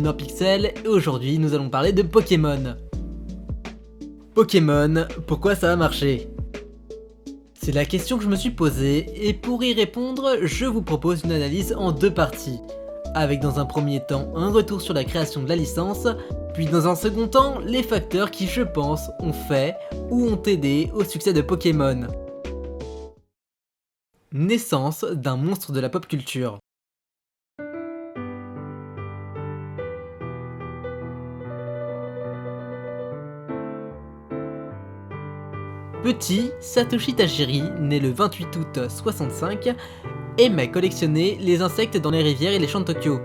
Gamer Pixel et aujourd'hui nous allons parler de Pokémon. Pokémon, pourquoi ça a marché? C'est la question que je me suis posée et pour y répondre, je vous propose une analyse en deux parties. Avec dans un premier temps un retour sur la création de la licence, puis dans un second temps les facteurs qui je pense ont fait ou ont aidé au succès de Pokémon. Naissance d'un monstre de la pop culture. Petit, Satoshi Tajiri, né le 28 août 65, aimait collectionner les insectes dans les rivières et les champs de Tokyo.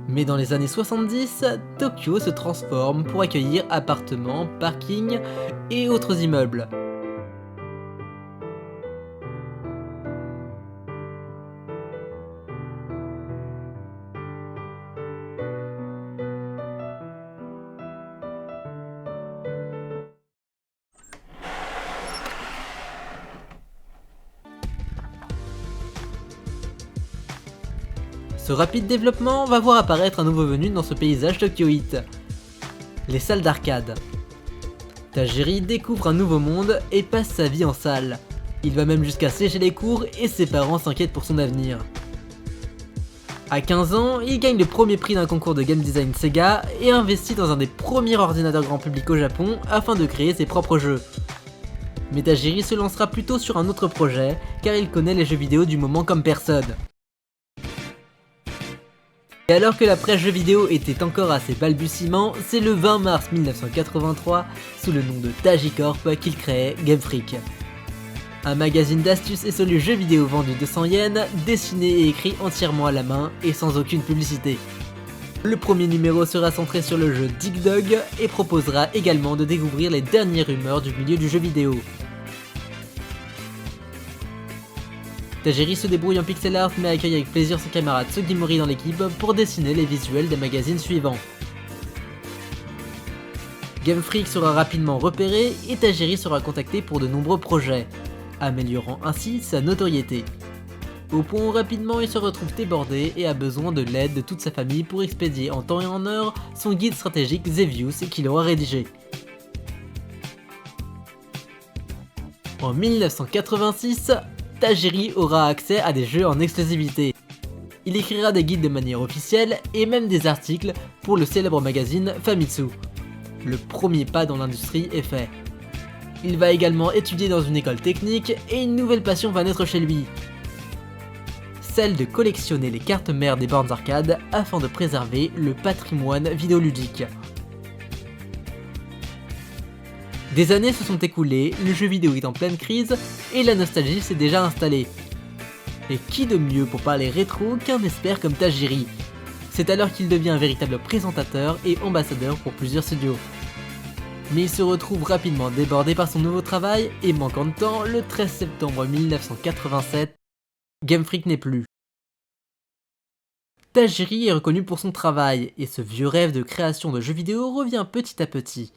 Mais dans les années 70, Tokyo se transforme pour accueillir appartements, parkings et autres immeubles. Ce rapide développement va voir apparaître un nouveau venu dans ce paysage tokyoïte, les salles d'arcade. Tajiri découvre un nouveau monde et passe sa vie en salle. Il va même jusqu'à sécher les cours et ses parents s'inquiètent pour son avenir. À 15 ans, il gagne le premier prix d'un concours de game design Sega et investit dans un des premiers ordinateurs grand public au Japon afin de créer ses propres jeux. Mais Tajiri se lancera plutôt sur un autre projet car il connaît les jeux vidéo du moment comme personne. Et alors que la presse jeux vidéo était encore à ses balbutiements, c'est le 20 mars 1983, sous le nom de Tajicorp, qu'il créait Game Freak. Un magazine d'astuces et solu jeux vidéo vendu 200 yens, dessiné et écrit entièrement à la main et sans aucune publicité. Le premier numéro sera centré sur le jeu Dig Dug et proposera également de découvrir les dernières rumeurs du milieu du jeu vidéo. Tajiri se débrouille en pixel art mais accueille avec plaisir son camarade Sugimori dans l'équipe pour dessiner les visuels des magazines suivants. Game Freak sera rapidement repéré et Tajiri sera contacté pour de nombreux projets, améliorant ainsi sa notoriété. Au point où rapidement il se retrouve débordé et a besoin de l'aide de toute sa famille pour expédier en temps et en heure son guide stratégique Xevious qu'il aura rédigé. En 1986, Tajiri aura accès à des jeux en exclusivité. Il écrira des guides de manière officielle et même des articles pour le célèbre magazine Famitsu. Le premier pas dans l'industrie est fait. Il va également étudier dans une école technique et une nouvelle passion va naître chez lui. Celle de collectionner les cartes mères des bornes arcade afin de préserver le patrimoine vidéoludique. Des années se sont écoulées, le jeu vidéo est en pleine crise et la nostalgie s'est déjà installée. Et qui de mieux pour parler rétro qu'un expert comme Tajiri? C'est alors qu'il devient un véritable présentateur et ambassadeur pour plusieurs studios. Mais il se retrouve rapidement débordé par son nouveau travail et manquant de temps, le 13 septembre 1987, Game Freak n'est plus. Tajiri est reconnu pour son travail et ce vieux rêve de création de jeux vidéo revient petit à petit.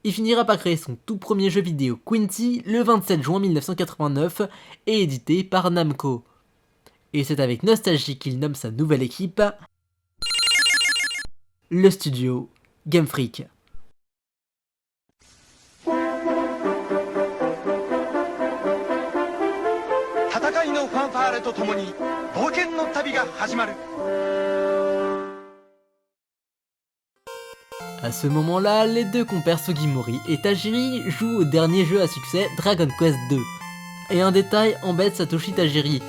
Il finira par créer son tout premier jeu vidéo Quinty le 27 juin 1989 et édité par Namco. Et c'est avec nostalgie qu'il nomme sa nouvelle équipe le studio Game Freak. À ce moment-là, les deux compères Sugimori et Tajiri jouent au dernier jeu à succès Dragon Quest II. Et un détail embête Satoshi Tajiri.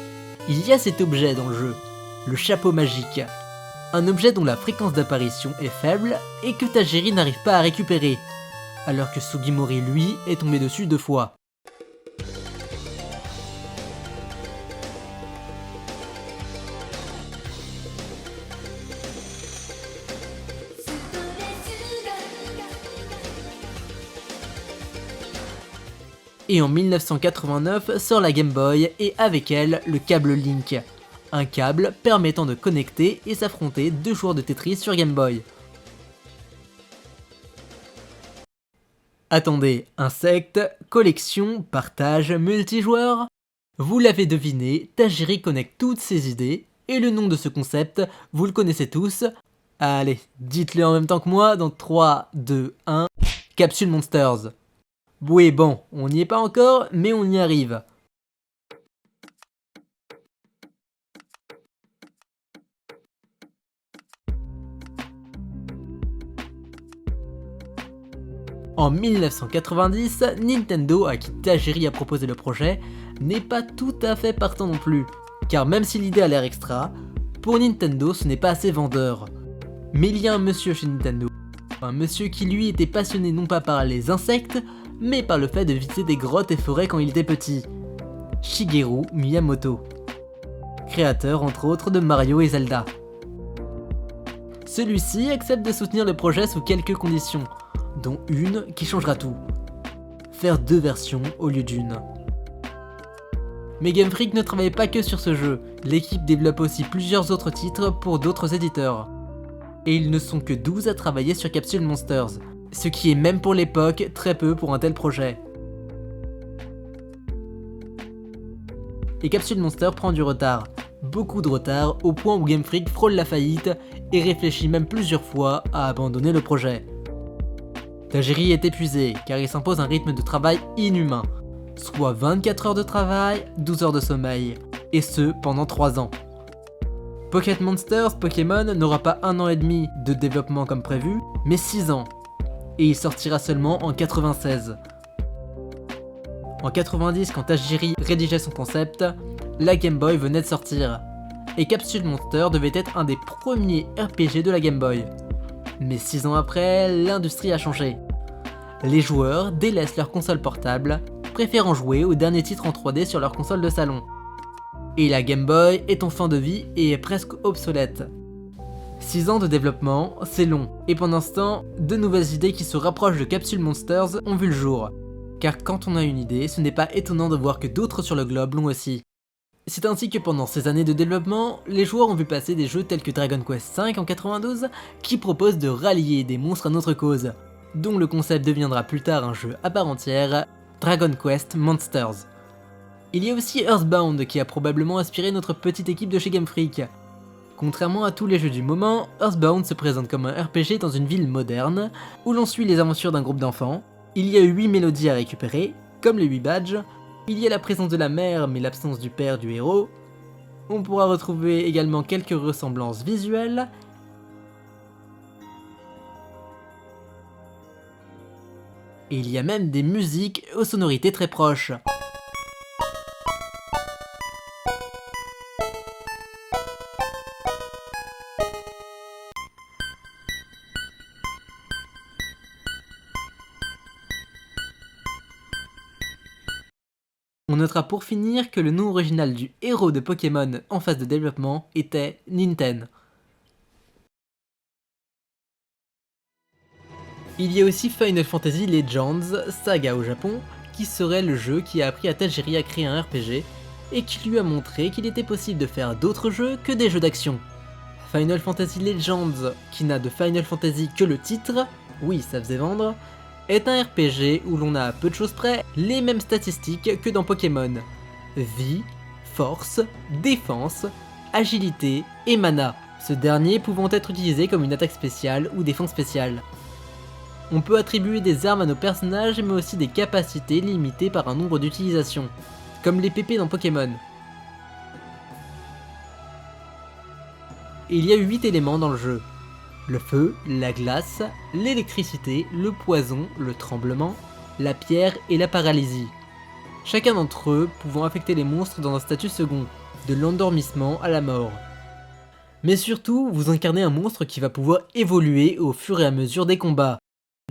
Il y a cet objet dans le jeu, le chapeau magique. Un objet dont la fréquence d'apparition est faible et que Tajiri n'arrive pas à récupérer, alors que Sugimori lui est tombé dessus 2 fois. Et en 1989 sort la Game Boy et avec elle le câble Link, un câble permettant de connecter et s'affronter 2 joueurs de Tetris sur Game Boy. Attendez, insectes, collection, partage, multijoueur? Vous l'avez deviné, Tajiri connecte toutes ces idées, et le nom de ce concept, vous le connaissez tous. Allez, dites-le en même temps que moi dans 3, 2, 1, Capsule Monsters. Oui bon, on n'y est pas encore, mais on y arrive. En 1990, Nintendo, à qui Tajiri a proposé le projet, n'est pas tout à fait partant non plus, car même si l'idée a l'air extra, pour Nintendo ce n'est pas assez vendeur. Mais il y a un monsieur chez Nintendo, un monsieur qui lui était passionné non pas par les insectes, mais par le fait de visiter des grottes et forêts quand il était petit. Shigeru Miyamoto, créateur entre autres de Mario et Zelda. Celui-ci accepte de soutenir le projet sous quelques conditions, dont une qui changera tout. Faire 2 versions au lieu d'une. Mais Game Freak ne travaille pas que sur ce jeu, l'équipe développe aussi plusieurs autres titres pour d'autres éditeurs. Et ils ne sont que 12 à travailler sur Capsule Monsters, ce qui est même pour l'époque très peu pour un tel projet. Et Capsule Monster prend du retard, beaucoup de retard au point où Game Freak frôle la faillite et réfléchit même plusieurs fois à abandonner le projet. Tajiri est épuisé car il s'impose un rythme de travail inhumain, soit 24 heures de travail, 12 heures de sommeil, et ce pendant 3 ans. Pocket Monsters Pokémon n'aura pas 1 an et demi de développement comme prévu, mais 6 ans, et il sortira seulement en 96. En 90, quand Tajiri rédigeait son concept, la Game Boy venait de sortir, et Capsule Monster devait être un des premiers RPG de la Game Boy. Mais 6 ans après, l'industrie a changé. Les joueurs délaissent leur console portable, préférant jouer aux derniers titres en 3D sur leur console de salon. Et la Game Boy est en fin de vie et est presque obsolète. 6 ans de développement, c'est long, et pendant ce temps, de nouvelles idées qui se rapprochent de Capsule Monsters ont vu le jour. Car quand on a une idée, ce n'est pas étonnant de voir que d'autres sur le globe l'ont aussi. C'est ainsi que pendant ces années de développement, les joueurs ont vu passer des jeux tels que Dragon Quest V en 92, qui proposent de rallier des monstres à notre cause, dont le concept deviendra plus tard un jeu à part entière, Dragon Quest Monsters. Il y a aussi Earthbound qui a probablement inspiré notre petite équipe de chez Game Freak. Contrairement à tous les jeux du moment, Earthbound se présente comme un RPG dans une ville moderne, où l'on suit les aventures d'un groupe d'enfants. Il y a 8 mélodies à récupérer, comme les 8 badges. Il y a la présence de la mère mais l'absence du père du héros. On pourra retrouver également quelques ressemblances visuelles. Et il y a même des musiques aux sonorités très proches. On notera pour finir que le nom original du héros de Pokémon en phase de développement était Ninten. Il y a aussi Final Fantasy Legends Saga au Japon, qui serait le jeu qui a appris à Tajiri à créer un RPG, et qui lui a montré qu'il était possible de faire d'autres jeux que des jeux d'action. Final Fantasy Legends, qui n'a de Final Fantasy que le titre, oui ça faisait vendre, est un RPG où l'on a à peu de choses près les mêmes statistiques que dans Pokémon. Vie, force, défense, agilité et mana, ce dernier pouvant être utilisé comme une attaque spéciale ou défense spéciale. On peut attribuer des armes à nos personnages mais aussi des capacités limitées par un nombre d'utilisations, comme les PP dans Pokémon. Et il y a 8 éléments dans le jeu. Le feu, la glace, l'électricité, le poison, le tremblement, la pierre et la paralysie. Chacun d'entre eux pouvant affecter les monstres dans un statut second, de l'endormissement à la mort. Mais surtout, vous incarnez un monstre qui va pouvoir évoluer au fur et à mesure des combats.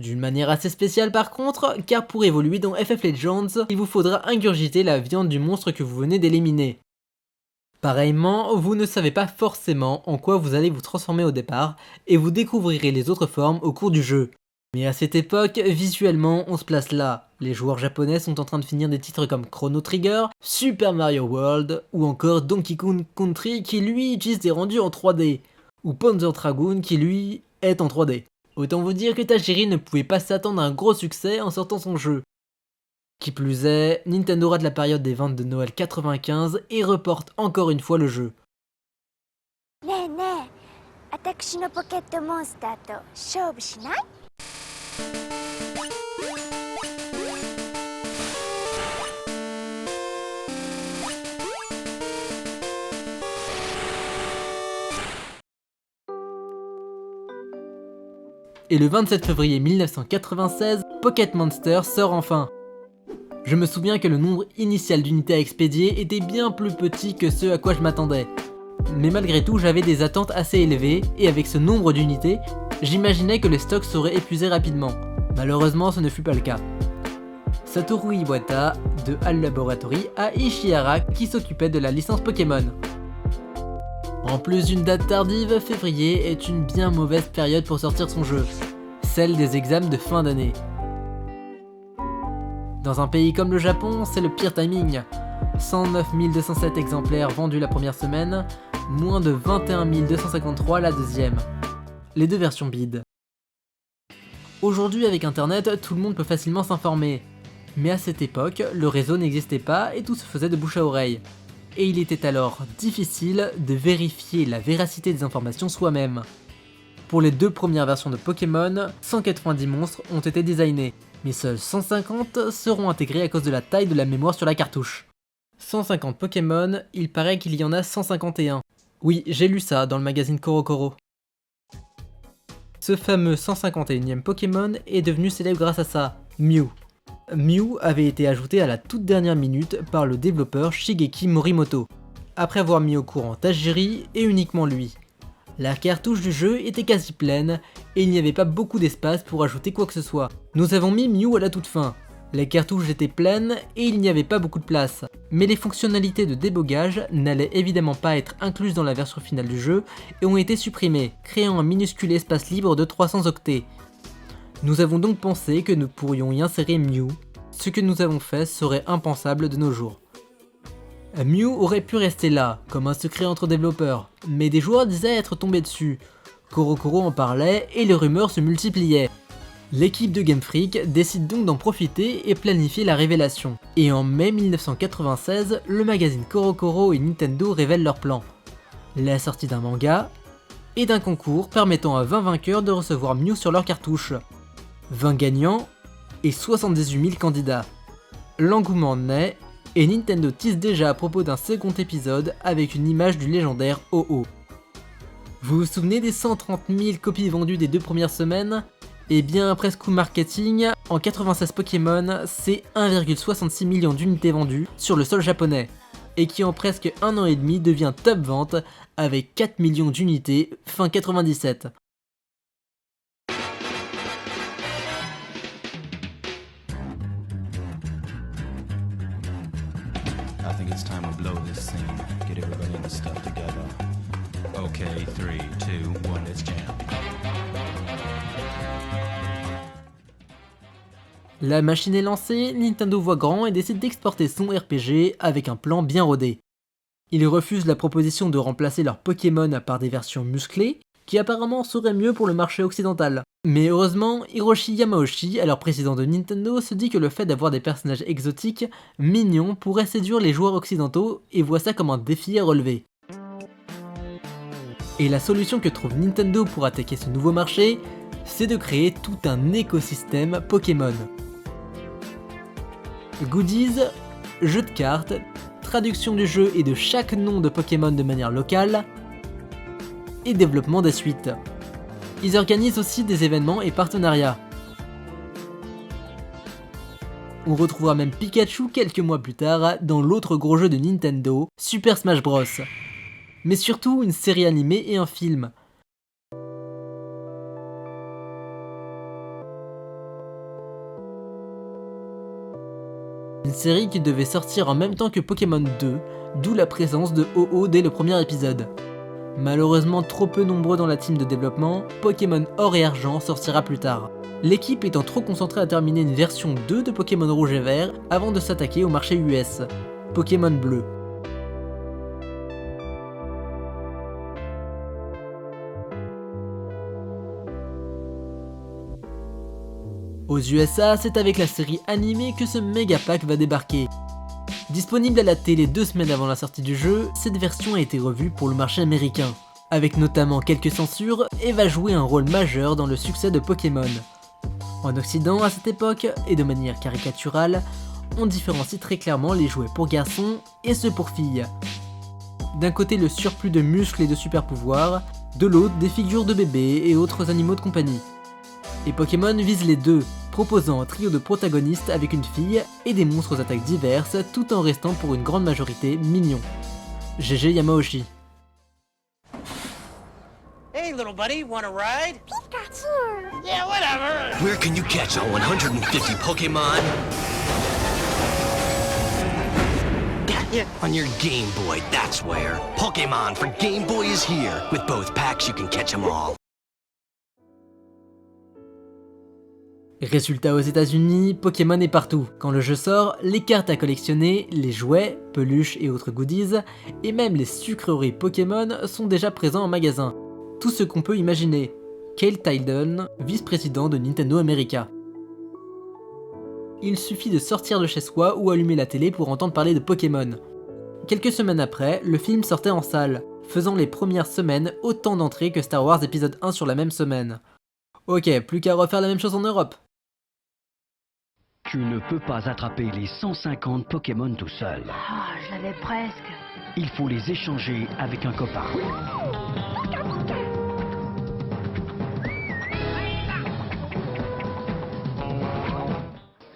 D'une manière assez spéciale par contre, car pour évoluer dans FF Legends, il vous faudra ingurgiter la viande du monstre que vous venez d'éliminer. Pareillement, vous ne savez pas forcément en quoi vous allez vous transformer au départ, et vous découvrirez les autres formes au cours du jeu. Mais à cette époque, visuellement, on se place là. Les joueurs japonais sont en train de finir des titres comme Chrono Trigger, Super Mario World, ou encore Donkey Kong Country qui lui utilise des rendus en 3D, ou Panzer Dragoon qui lui est en 3D. Autant vous dire que Tajiri ne pouvait pas s'attendre à un gros succès en sortant son jeu. Qui plus est, Nintendo rate la période des ventes de Noël 95 et reporte encore une fois le jeu. ねえねえ、私のポケットモンスターと勝負しない？ Et le 27 février 1996, Pocket Monster sort enfin. Je me souviens que le nombre initial d'unités à expédier était bien plus petit que ce à quoi je m'attendais. Mais malgré tout, j'avais des attentes assez élevées, et avec ce nombre d'unités, j'imaginais que les stocks seraient épuisés rapidement. Malheureusement, ce ne fut pas le cas. Satoru Iwata, de HAL Laboratory, a Ishihara qui s'occupait de la licence Pokémon. En plus d'une date tardive, février est une bien mauvaise période pour sortir son jeu, celle des examens de fin d'année. Dans un pays comme le Japon, c'est le pire timing. 109 207 exemplaires vendus la première semaine, moins de 21 253 la deuxième. Les deux versions bid. Aujourd'hui avec internet, tout le monde peut facilement s'informer. Mais à cette époque, le réseau n'existait pas et tout se faisait de bouche à oreille. Et il était alors difficile de vérifier la véracité des informations soi-même. Pour les deux premières versions de Pokémon, 190 monstres ont été designés, mais seuls 150 seront intégrés à cause de la taille de la mémoire sur la cartouche. 150 Pokémon, il paraît qu'il y en a 151. Oui, j'ai lu ça dans le magazine CoroCoro. Ce fameux 151e Pokémon est devenu célèbre grâce à ça, Mew. Mew avait été ajouté à la toute dernière minute par le développeur Shigeki Morimoto, après avoir mis au courant Tajiri et uniquement lui. La cartouche du jeu était quasi pleine et il n'y avait pas beaucoup d'espace pour ajouter quoi que ce soit. Nous avons mis Mew à la toute fin. Les cartouches étaient pleines et il n'y avait pas beaucoup de place. Mais les fonctionnalités de débogage n'allaient évidemment pas être incluses dans la version finale du jeu et ont été supprimées, créant un minuscule espace libre de 300 octets. Nous avons donc pensé que nous pourrions y insérer Mew. Ce que nous avons fait serait impensable de nos jours. Mew aurait pu rester là, comme un secret entre développeurs, mais des joueurs disaient être tombés dessus. CoroCoro en parlait et les rumeurs se multipliaient. L'équipe de Game Freak décide donc d'en profiter et planifier la révélation. Et en mai 1996, le magazine CoroCoro et Nintendo révèlent leur plan. La sortie d'un manga et d'un concours permettant à 20 vainqueurs de recevoir Mew sur leur cartouche. 20 gagnants et 78 000 candidats. L'engouement naît et Nintendo tease déjà à propos d'un second épisode avec une image du légendaire Oh-Oh. Vous vous souvenez des 130 000 copies vendues des deux premières semaines? Eh bien, presque coup marketing, en 96 Pokémon, c'est 1,66 million d'unités vendues sur le sol japonais, et qui en presque un an et demi devient top vente avec 4 millions d'unités fin 97. I think it's time to blow this scene. Get everybody in the stuff together. Okay, 3, 2, 1, let's jam. La machine est lancée, Nintendo voit grand et décide d'exporter son RPG avec un plan bien rodé. Ils refusent la proposition de remplacer leurs Pokémon par des versions musclées, qui apparemment seraient mieux pour le marché occidental. Mais heureusement, Hiroshi Yamauchi, alors président de Nintendo, se dit que le fait d'avoir des personnages exotiques, mignons, pourrait séduire les joueurs occidentaux et voit ça comme un défi à relever. Et la solution que trouve Nintendo pour attaquer ce nouveau marché, c'est de créer tout un écosystème Pokémon. Goodies, jeux de cartes, traduction du jeu et de chaque nom de Pokémon de manière locale, et développement des suites. Ils organisent aussi des événements et partenariats. On retrouvera même Pikachu quelques mois plus tard dans l'autre gros jeu de Nintendo, Super Smash Bros. Mais surtout une série animée et un film. Une série qui devait sortir en même temps que Pokémon 2, d'où la présence de Oh-Oh dès le premier épisode. Malheureusement trop peu nombreux dans la team de développement, Pokémon Or et Argent sortira plus tard. L'équipe étant trop concentrée à terminer une version 2 de Pokémon Rouge et Vert avant de s'attaquer au marché US, Pokémon Bleu. Aux USA, c'est avec la série animée que ce méga pack va débarquer. Disponible à la télé 2 semaines avant la sortie du jeu, cette version a été revue pour le marché américain, avec notamment quelques censures, et va jouer un rôle majeur dans le succès de Pokémon. En Occident, à cette époque, et de manière caricaturale, on différencie très clairement les jouets pour garçons et ceux pour filles. D'un côté le surplus de muscles et de super pouvoirs, de l'autre des figures de bébés et autres animaux de compagnie. Et Pokémon vise les deux, proposant un trio de protagonistes avec une fille et des monstres aux attaques diverses tout en restant pour une grande majorité mignons. GG Yamauchi. Hey, little buddy, wanna ride? Pikachu! Yeah, whatever. Where can you catch all 150 Pokemon? Yeah. On your Game Boy, that's where. Pokemon for Game Boy is here. With both packs, you can catch them all. Résultat aux États-Unis, Pokémon est partout. Quand le jeu sort, les cartes à collectionner, les jouets, peluches et autres goodies, et même les sucreries Pokémon sont déjà présents en magasin. Tout ce qu'on peut imaginer. Cale Tilden, vice-président de Nintendo America. Il suffit de sortir de chez soi ou allumer la télé pour entendre parler de Pokémon. Quelques semaines après, le film sortait en salle, faisant les premières semaines autant d'entrées que Star Wars épisode 1 sur la même semaine. Ok, plus qu'à refaire la même chose en Europe. Tu ne peux pas attraper les 150 Pokémon tout seul. Ah, je l'avais presque. Il faut les échanger avec un copain.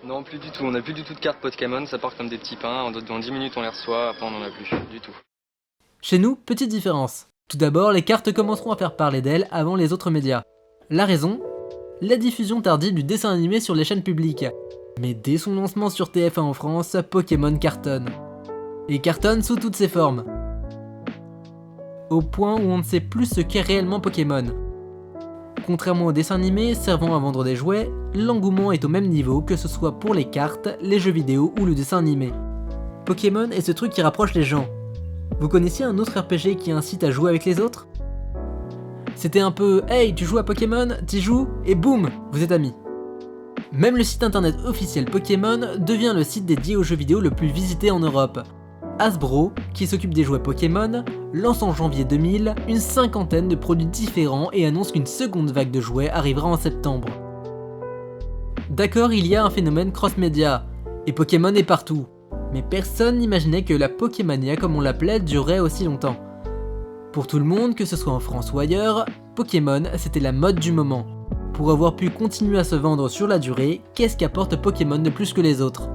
Non, plus du tout. On n'a plus du tout de cartes Pokémon, ça part comme des petits pains. Dans 10 minutes, on les reçoit, après on n'en a plus du tout. Chez nous, petite différence. Tout d'abord, les cartes commenceront à faire parler d'elles avant les autres médias. La raison ? La diffusion tardive du dessin animé sur les chaînes publiques. Mais dès son lancement sur TF1 en France, Pokémon cartonne. Et cartonne sous toutes ses formes. Au point où on ne sait plus ce qu'est réellement Pokémon. Contrairement au dessin animé servant à vendre des jouets, l'engouement est au même niveau que ce soit pour les cartes, les jeux vidéo ou le dessin animé. Pokémon est ce truc qui rapproche les gens. Vous connaissiez un autre RPG qui incite à jouer avec les autres ? C'était un peu « Hey, tu joues à Pokémon, t'y joues, et boum, vous êtes amis ». Même le site internet officiel Pokémon devient le site dédié aux jeux vidéo le plus visité en Europe. Hasbro, qui s'occupe des jouets Pokémon, lance en janvier 2000 une 50aine de produits différents et annonce qu'une seconde vague de jouets arrivera en septembre. D'accord, il y a un phénomène cross-média, et Pokémon est partout, mais personne n'imaginait que la Pokémania, comme on l'appelait, durerait aussi longtemps. Pour tout le monde, que ce soit en France ou ailleurs, Pokémon c'était la mode du moment. Pour avoir pu continuer à se vendre sur la durée, qu'est-ce qu'apporte Pokémon de plus que les autres ?